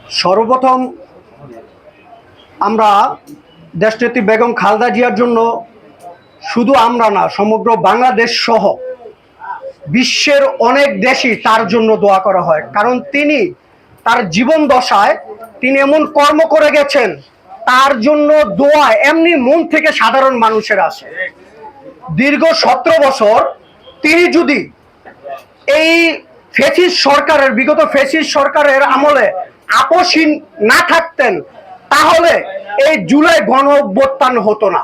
সর্বপ্রথম আমরা দেশনেত্রী বেগম খালেদা জিয়ার জন্য শুধু আমরা না, সমগ্র বাংলাদেশ সহ বিশ্বের অনেক দেশই তার জন্য দোয়া করা হয়। কারণ তিনি তার জীবন দশায় তিনি এমন কর্ম করে গেছেন, তার জন্য দোয়া এমনি মন থেকে সাধারণ মানুষের আসে। দীর্ঘ 17 বছর তিনি যদি এই বিগত ফ্যাসিস্ট সরকারের আমলে আপোষহীন না থাকতেন, তাহলে এই জুলাই গণ অভ্যুত্থান হতো না।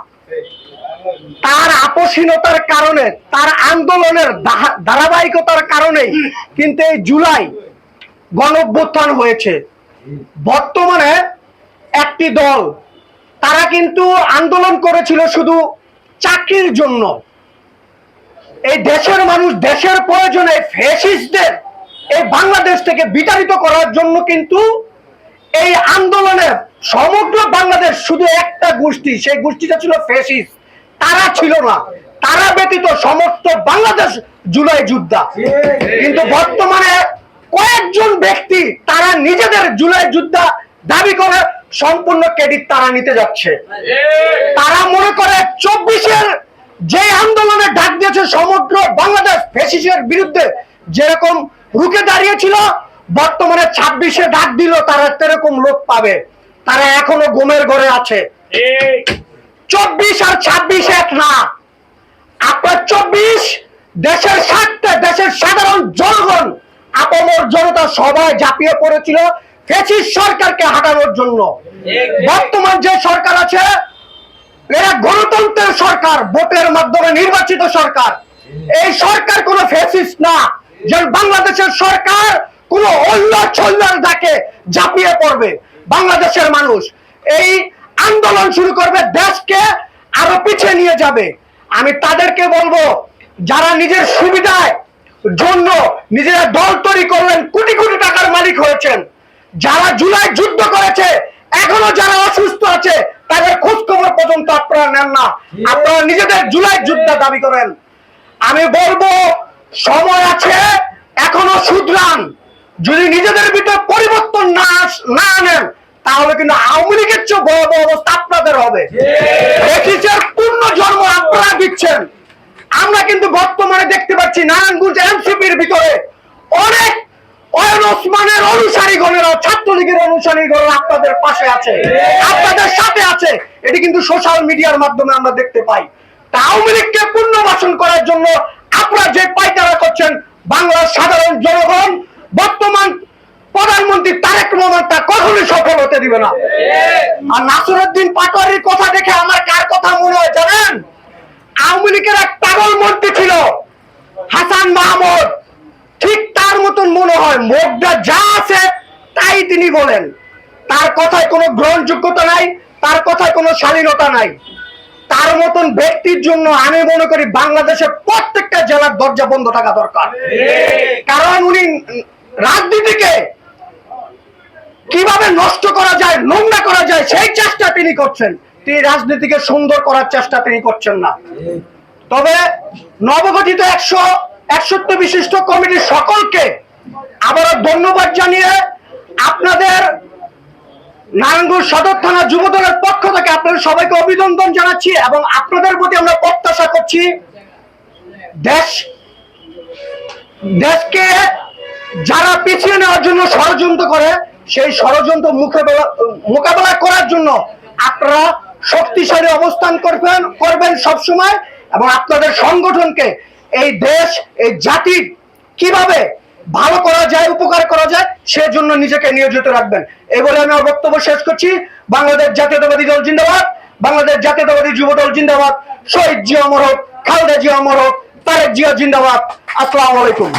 তার আপোষহীনতার কারণে, তার আন্দোলনের ধারাবাহিকতার কারণেই কিন্তু এই জুলাই গণ অভ্যুত্থান হয়েছে। বর্তমানে একটি দল, তারা কিন্তু আন্দোলন করেছিল শুধু চাকরির জন্য। এই দেশের মানুষ দেশের প্রয়োজনে ফ্যাসিস্টদের এই বাংলাদেশ থেকে বিতাড়িত করার জন্য কিন্তু এই আন্দোলনে সমগ্র বাংলাদেশ শুধু একটা গোষ্ঠী, সেই গোষ্ঠীটা ছিল ফ্যাসিস্ট, তারা ছিল না। তারা ব্যতীত সমস্ত বাংলাদেশ জুলাই যোদ্ধা। কিন্তু বর্তমানে কয়েকজন ব্যক্তি তারা নিজেদের জুলাই যোদ্ধা দাবি করে সম্পূর্ণ ক্রেডিট তারা নিতে যাচ্ছে। তারা মনে করে 24-এর যে আন্দোলনে ডাক দিয়েছে সমগ্র বাংলাদেশ ফ্যাসিস্টের বিরুদ্ধে যেরকম রুখে দাঁড়িয়েছিল, বর্তমানে 26-এ ডাক দিল তারা সেরকম লোক পাবে। তারা এখনো ঘুমের ঘরে আছে। 24 আর 26 এক না। আপনার 24 দেশের স্বার্থে, দেশের সাধারণ জনগণ, আপামর জনতা সবাই ঝাঁপিয়ে পড়েছিল ফ্যাসিস্ট সরকারকে হাঁটানোর জন্য। বর্তমান যে সরকার আছে, এরা গণতন্ত্রের সরকার, ভোটের মাধ্যমে নির্বাচিত সরকার। এই সরকার কোনো ফ্যাসিস্ট না যে বাংলাদেশের সরকার কোনো অল্লাহ ডাকে ঝাঁপিয়ে পড়বে। বাংলাদেশের মানুষ এই আন্দোলন শুরু করবে, দেশকে আরো পিছিয়ে নিয়ে যাবে। আমি তাদেরকে বলবো, যারা নিজের সুবিধার জন্য নিজেরা দল তৈরি করলেন, কোটি কোটি টাকার মালিক হয়েছেন, যারা জুলাই যুদ্ধ করেছে, এখনো যারা অসুস্থ আছে, তাদের খোঁজ খবর পর্যন্ত আপনারা নেন না। আপনারা নিজেদের জুলাই যুদ্ধ দাবি করেন। আমি বলবো, সময় আছে, এখনো শুধরান। যদি নিজেদের ভিতরে পরিবর্তন না আনেন, তাহলে কিন্তু আওয়ামী লীগের চেয়ে ভয়াবহ অবস্থা আপনাদের হবে। পূর্ণ জন্ম আপনারা দিচ্ছেন। আমরা কিন্তু বর্তমানে দেখতে পাচ্ছি নারায়ণগঞ্জ এনসিপির ভিতরে অনেক ওসমানের অনুসারীগণেরা, ছাত্রলীগের অনুসারীগণেরা আপনাদের পাশে আছে, আপনাদের সাথে আছে। এটি কিন্তু সোশ্যাল মিডিয়ার মাধ্যমে আমরা দেখতে পাই। আওয়ামী লীগকে পুনর্বাসন করার জন্য আপনারা যে পায়তারা করছেন, বাংলার সাধারণ জনগণ, বর্তমান প্রধানমন্ত্রী তারেক রহমান তা কখনোই সফল হতে দিবে না। আর নাসিরউদ্দিন পাটোয়ারির কথা দেখে আমার কার কথা মনে হয় জানেন? আওয়ামী লীগের এক পাগল মন্ত্রী ছিল হাসান মাহমুদ, ঠিক তার মতন মনে হয়। মুখটা যা আছে তাই তিনি বলেন। তার কথায় কোনো গ্রহণযোগ্যতা নাই, তার কথায় কোনো শালীনতা নাই। তার মতন ব্যক্তির জন্য আমি মনে করি বাংলাদেশের প্রত্যেকটা জেলার দরজা বন্ধ থাকা দরকার। কারণ উনি রাজনীতিকে কিভাবে নষ্ট করা যায়, নোংরা করা যায়, সেই চেষ্টা তিনি করছেন। তিনি রাজনীতিকে সুন্দর করার চেষ্টা তিনি করছেন না। তবে নবগঠিত 161 বিশিষ্ট কমিটির সকলকে আবারও ধন্যবাদ জানিয়ে আপনাদের নারায়ণগঞ্জ সদর থানা যুবদলের পক্ষ থেকে আপনাদের সবাইকে অভিনন্দন জানাচ্ছি এবং আপনাদের প্রতি আমরা প্রত্যাশা করছি দেশকে যারা পিছিয়ে নেওয়ার জন্য ষড়যন্ত্র করে, সেই ষড়যন্ত্র মোকাবেলা করার জন্য আপনারা শক্তিশালী অবস্থান করবেন সবসময়, এবং আপনাদের সংগঠনকে এই দেশ, এই জাতির কিভাবে ভালো করা যায়, উপকার করা যায়, সেজন্য নিজেকে নিয়োজিত রাখবেন। এই বলে আমি আমার বক্তব্য শেষ করছি। বাংলাদেশ জাতীয়তাবাদী দল জিন্দাবাদ, বাংলাদেশ জাতীয়তাবাদী যুব দল জিন্দাবাদ, শহীদ জিয়া অমর হোক, খালেদা জিয়া অমর হোক, তারেক জিয়া জিন্দাবাদ। আসসালামু আলাইকুম।